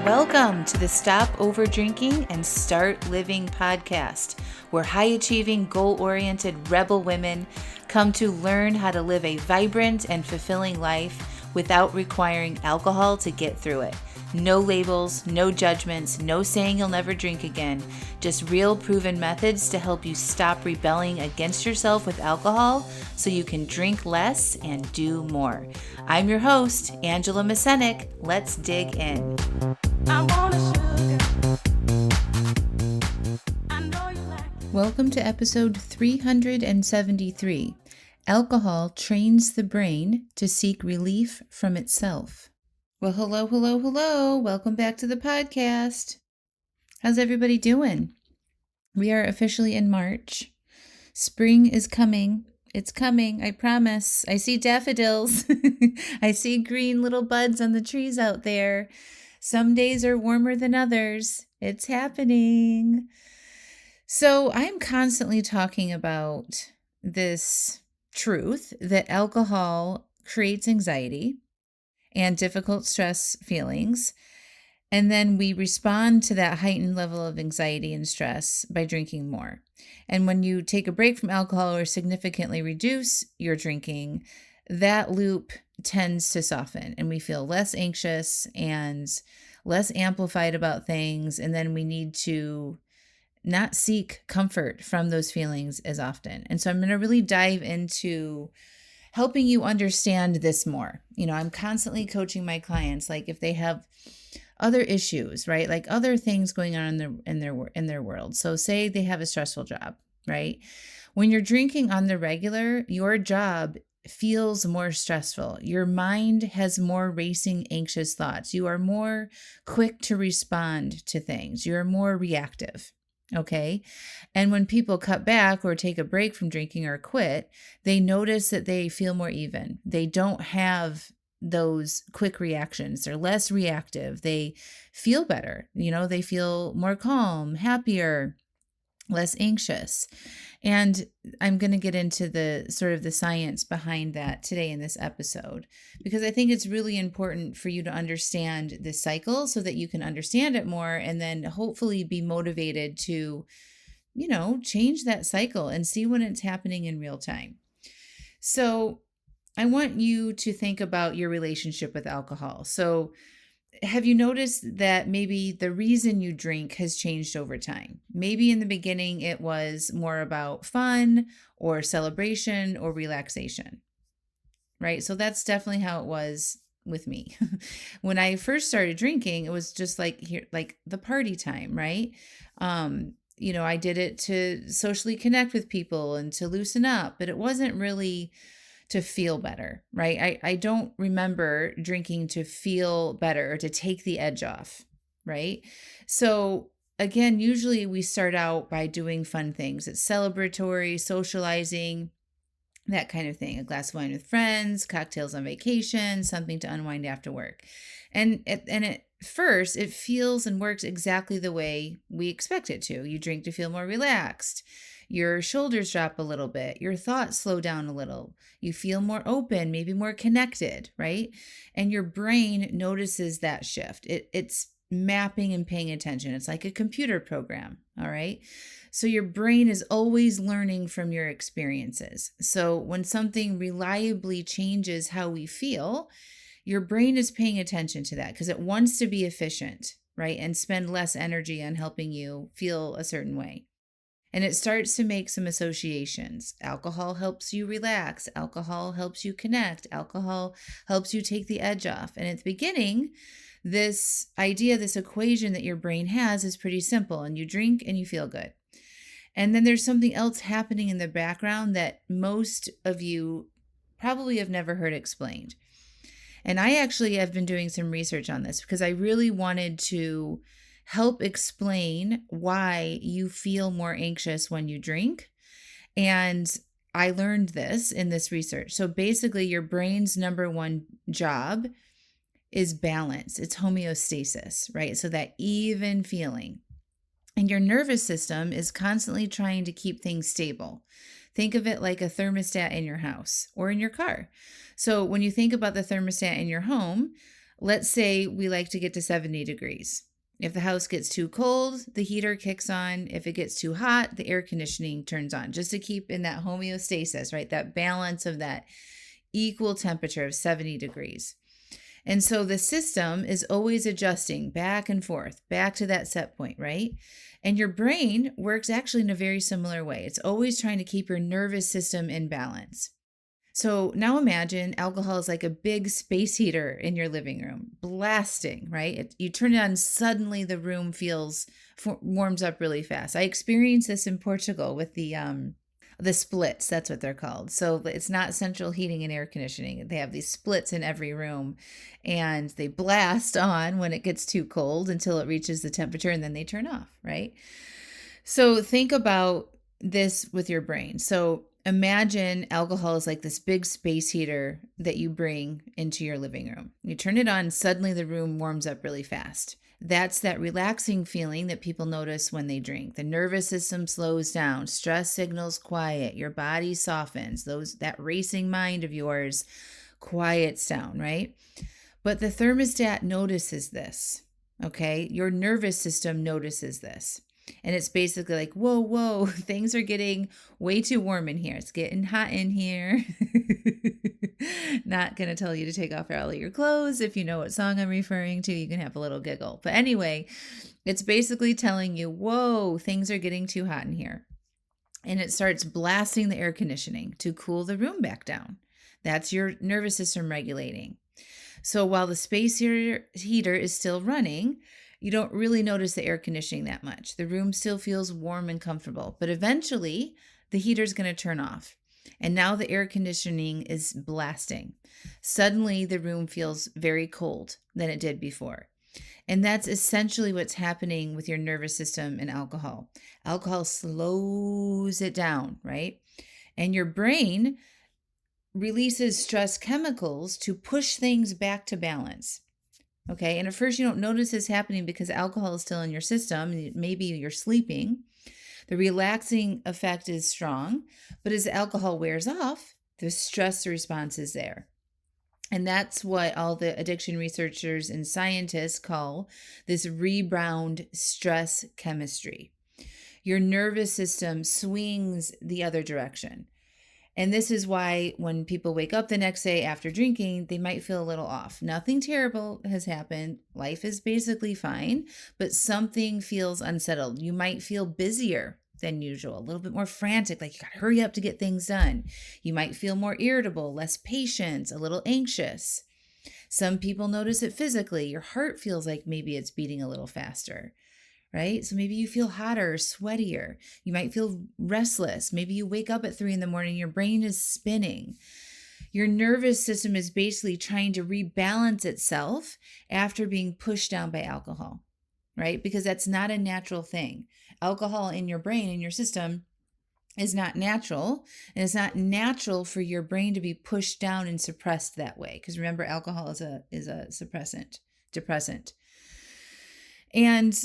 Welcome to the Stop Over Drinking and Start Living podcast, where high-achieving, goal-oriented rebel women come to learn how to live a vibrant and fulfilling life without requiring alcohol to get through it. No labels, no judgments, no saying you'll never drink again. Just real proven methods to help you stop rebelling against yourself with alcohol so you can drink less and do more. I'm your host, Angela Mascenik. Let's dig in. Welcome to episode 373. Alcohol trains the brain to seek relief from itself. Well, hello. Welcome back to the podcast. How's everybody doing? We are officially in March. Spring is coming. It's coming, I promise. I see daffodils. I see green little buds on the trees out there. Some days are warmer than others. It's happening. So I'm constantly talking about this truth that alcohol creates anxiety and difficult stress feelings. And then we respond to that heightened level of anxiety and stress by drinking more. And when you take a break from alcohol or significantly reduce your drinking, that loop tends to soften and we feel less anxious and less amplified about things. And then we need to not seek comfort from those feelings as often. And so I'm going to really dive into helping you understand this more. I'm constantly coaching my clients, like if they have other issues, right? Like other things going on in their world. So say they have a stressful job, right? When you're drinking on the regular, your job feels more stressful. Your mind has more racing, anxious thoughts. You are more quick to respond to things. You're more reactive. Okay. And when people cut back or take a break from drinking or quit, they notice that they feel more even. They don't have those quick reactions. They're less reactive. They feel better. They feel more calm, happier, less anxious. And I'm going to get into the sort of the science behind that today in this episode, because I think it's really important for you to understand this cycle so that you can understand it more and then hopefully be motivated to, change that cycle and see when it's happening in real time. So I want you to think about your relationship with alcohol. So have you noticed that maybe the reason you drink has changed over time? Maybe in the beginning it was more about fun or celebration or relaxation, right? So that's definitely how it was with me. When I first started drinking, it was just like the party time, right? I did it to socially connect with people and to loosen up, but it wasn't really to feel better, right? I don't remember drinking to feel better or to take the edge off, right? So again, usually we start out by doing fun things. It's celebratory, socializing, that kind of thing. A glass of wine with friends, cocktails on vacation, something to unwind after work. And at first, it feels and works exactly the way we expect it to. You drink to feel more relaxed. Your shoulders drop a little bit. Your thoughts slow down a little. You feel more open, maybe more connected, right? And your brain notices that shift. It's mapping and paying attention. It's like a computer program, all right? So your brain is always learning from your experiences. So when something reliably changes how we feel, your brain is paying attention to that because it wants to be efficient, right? And spend less energy on helping you feel a certain way. And it starts to make some associations. Alcohol helps you relax. Alcohol helps you connect. Alcohol helps you take the edge off. And at the beginning, this idea, this equation that your brain has is pretty simple. And you drink and you feel good. And then there's something else happening in the background that most of you probably have never heard explained. And I actually have been doing some research on this because I really wanted to help explain why you feel more anxious when you drink. And I learned this in this research. So basically, your brain's number one job is balance. It's homeostasis, right? So that even feeling. And your nervous system is constantly trying to keep things stable. Think of it like a thermostat in your house or in your car. So when you think about the thermostat in your home, Let's say we like to get to 70 degrees. If the house gets too cold, the heater kicks on. If it gets too hot, the air conditioning turns on, just to keep in that homeostasis, right? That balance of that equal temperature of 70 degrees. And so the system is always adjusting back and forth, back to that set point, right? And your brain works actually in a very similar way. It's always trying to keep your nervous system in balance. So now imagine alcohol is like a big space heater in your living room, blasting, right? You turn it on, suddenly the room warms up really fast. I experienced this in Portugal with the splits, that's what they're called. So it's not central heating and air conditioning. They have these splits in every room, and they blast on when it gets too cold until it reaches the temperature, and then they turn off, right? So think about this with your brain. So imagine alcohol is like this big space heater that you bring into your living room. You turn it on, suddenly the room warms up really fast. That's that relaxing feeling that people notice when they drink. The nervous system slows down, stress signals quiet, your body softens, that racing mind of yours quiets down, right? But the thermostat notices this, okay? Your nervous system notices this. And it's basically like, whoa, whoa, things are getting way too warm in here. It's getting hot in here. Not going to tell you to take off all of your clothes. If you know what song I'm referring to, you can have a little giggle. But anyway, it's basically telling you, whoa, things are getting too hot in here. And it starts blasting the air conditioning to cool the room back down. That's your nervous system regulating. So while the space heater is still running, you don't really notice the air conditioning that much. The room still feels warm and comfortable, but eventually the heater's going to turn off. And now the air conditioning is blasting. Suddenly the room feels very cold than it did before. And that's essentially what's happening with your nervous system and alcohol. Alcohol slows it down, right? And your brain releases stress chemicals to push things back to balance. Okay. And at first you don't notice this happening because alcohol is still in your system. Maybe you're sleeping. The relaxing effect is strong, but as the alcohol wears off, the stress response is there. And that's what all the addiction researchers and scientists call this rebound stress chemistry. Your nervous system swings the other direction. And this is why when people wake up the next day after drinking, they might feel a little off. Nothing terrible has happened. Life is basically fine, but something feels unsettled. You might feel busier than usual, a little bit more frantic, like you got to hurry up to get things done. You might feel more irritable, less patient, a little anxious. Some people notice it physically. Your heart feels like maybe it's beating a little faster. Right? So maybe you feel hotter or sweatier. You might feel restless. Maybe you wake up at 3 a.m, your brain is spinning. Your nervous system is basically trying to rebalance itself after being pushed down by alcohol, right? Because that's not a natural thing. Alcohol in your brain, in your system, is not natural. And it's not natural for your brain to be pushed down and suppressed that way. Because remember, alcohol is a suppressant, depressant. And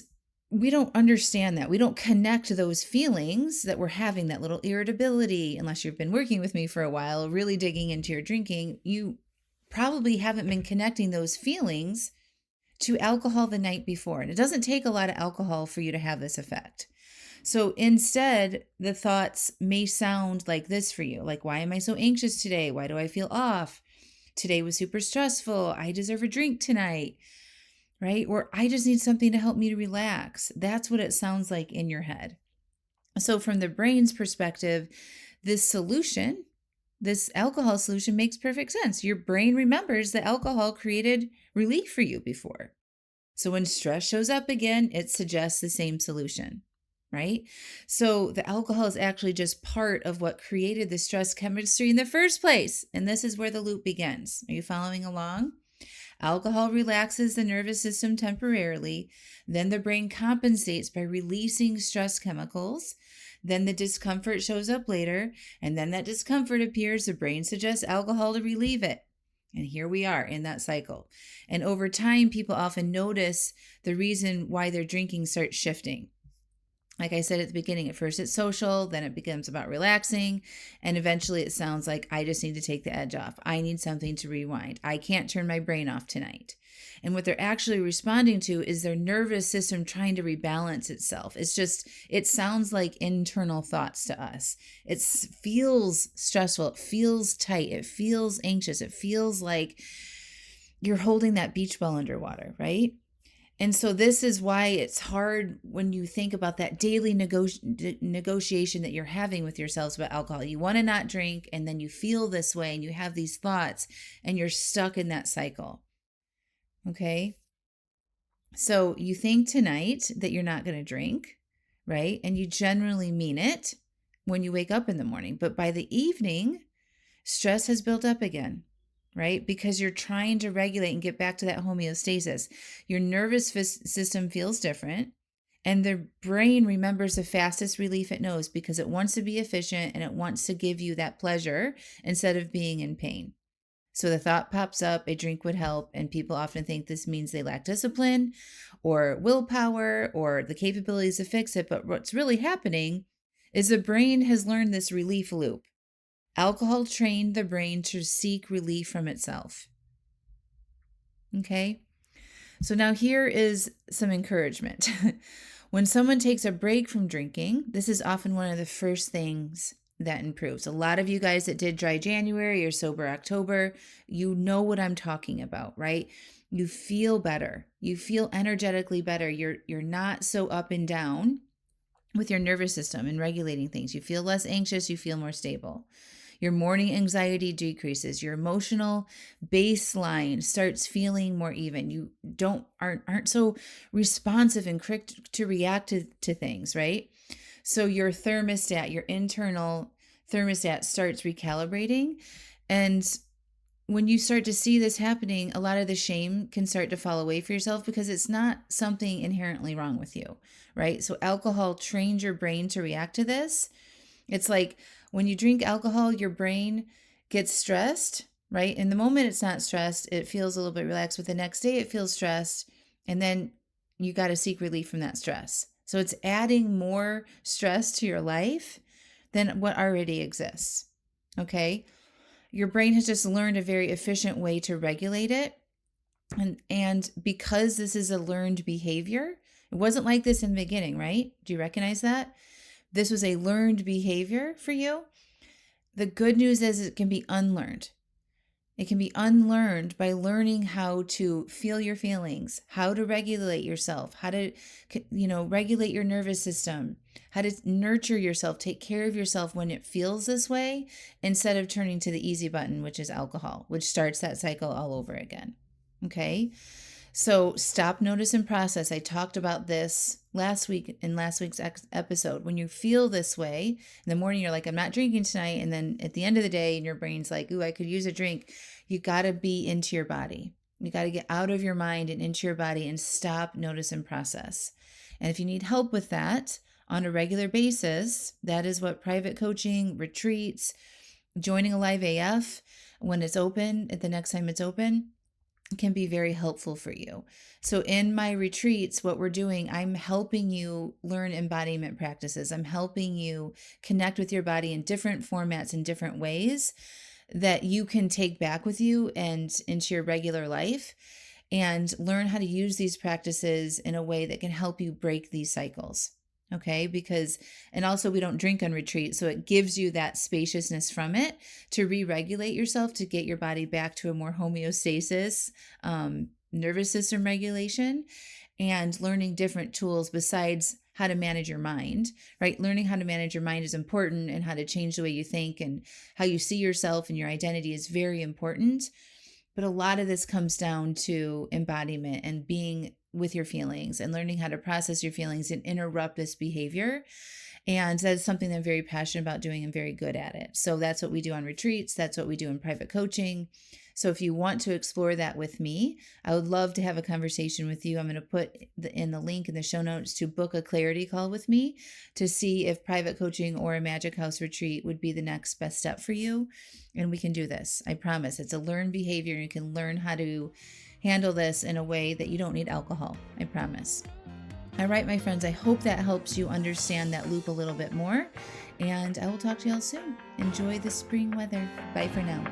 we don't understand that. We don't connect those feelings that we're having, that little irritability, unless you've been working with me for a while, really digging into your drinking. You probably haven't been connecting those feelings to alcohol the night before. And it doesn't take a lot of alcohol for you to have this effect. So instead, the thoughts may sound like this for you. Like, why am I so anxious today? Why do I feel off? Today was super stressful. I deserve a drink tonight. Right? Or I just need something to help me to relax. That's what it sounds like in your head. So from the brain's perspective, this alcohol solution makes perfect sense. Your brain remembers that alcohol created relief for you before. So when stress shows up again, it suggests the same solution, right? So the alcohol is actually just part of what created the stress chemistry in the first place. And this is where the loop begins. Are you following along? Alcohol relaxes the nervous system temporarily. Then the brain compensates by releasing stress chemicals. Then the discomfort shows up later. And then that discomfort appears. The brain suggests alcohol to relieve it. And here we are in that cycle. And over time, people often notice the reason why their drinking starts shifting. Like I said at the beginning, at first it's social, then it becomes about relaxing, and eventually it sounds like I just need to take the edge off. I need something to rewind. I can't turn my brain off tonight. And what they're actually responding to is their nervous system trying to rebalance itself. It sounds like internal thoughts to us. It feels stressful. It feels tight. It feels anxious. It feels like you're holding that beach ball underwater, right? And so this is why it's hard when you think about that daily negotiation that you're having with yourselves about alcohol. You want to not drink, and then you feel this way and you have these thoughts and you're stuck in that cycle. Okay. So you think tonight that you're not going to drink, right? And you generally mean it when you wake up in the morning. But by the evening, stress has built up again, right? Because you're trying to regulate and get back to that homeostasis. Your nervous system feels different, and the brain remembers the fastest relief it knows because it wants to be efficient and it wants to give you that pleasure instead of being in pain. So the thought pops up, a drink would help, and people often think this means they lack discipline or willpower or the capabilities to fix it. But what's really happening is the brain has learned this relief loop. Alcohol trained the brain to seek relief from itself. Okay? So now here is some encouragement. When someone takes a break from drinking, this is often one of the first things that improves. A lot of you guys that did dry January or sober October, you know what I'm talking about, right? You feel better. You feel energetically better. You're not so up and down with your nervous system and regulating things. You feel less anxious, you feel more stable. Your morning anxiety decreases. Your emotional baseline starts feeling more even. You aren't so responsive and quick to react to things, right? So your thermostat, your internal thermostat starts recalibrating. And when you start to see this happening, a lot of the shame can start to fall away for yourself because it's not something inherently wrong with you, right? So alcohol trains your brain to react to this. It's like when you drink alcohol, your brain gets stressed, right? In the moment it's not stressed, it feels a little bit relaxed, but the next day it feels stressed, and then you got to seek relief from that stress. So it's adding more stress to your life than what already exists. Okay? Your brain has just learned a very efficient way to regulate it. And because this is a learned behavior, it wasn't like this in the beginning, right? Do you recognize that? This was a learned behavior for you. The good news is it can be unlearned. It can be unlearned by learning how to feel your feelings, how to regulate yourself, how to, regulate your nervous system, how to nurture yourself, take care of yourself when it feels this way, instead of turning to the easy button, which is alcohol, which starts that cycle all over again. Okay. So stop, notice, and process. I talked about this last week in last week's episode. When you feel this way in the morning, you're like, I'm not drinking tonight. And then at the end of the day, and your brain's like, ooh, I could use a drink. You got to be into your body. You got to get out of your mind and into your body and stop, notice, and process. And if you need help with that on a regular basis, that is what private coaching, retreats, joining a live AF when it's open, at the next time it's open, can be very helpful for you. So in my retreats, what we're doing, I'm helping you learn embodiment practices. I'm helping you connect with your body in different formats, in different ways that you can take back with you and into your regular life, and learn how to use these practices in a way that can help you break these cycles. Okay, and also we don't drink on retreat, so it gives you that spaciousness from it to re-regulate yourself, to get your body back to a more homeostasis, nervous system regulation, and learning different tools besides how to manage your mind, right? Learning how to manage your mind is important, and how to change the way you think and how you see yourself and your identity is very important. But a lot of this comes down to embodiment and being with your feelings and learning how to process your feelings and interrupt this behavior. And that's something that I'm very passionate about doing and very good at it. So that's what we do on retreats. That's what we do in private coaching. So if you want to explore that with me, I would love to have a conversation with you. I'm going to put in the link in the show notes to book a clarity call with me to see if private coaching or a Magic House retreat would be the next best step for you. And we can do this. I promise. It's a learned behavior. You can learn how to handle this in a way that you don't need alcohol. I promise. All right, my friends, I hope that helps you understand that loop a little bit more. And I will talk to y'all soon. Enjoy the spring weather. Bye for now.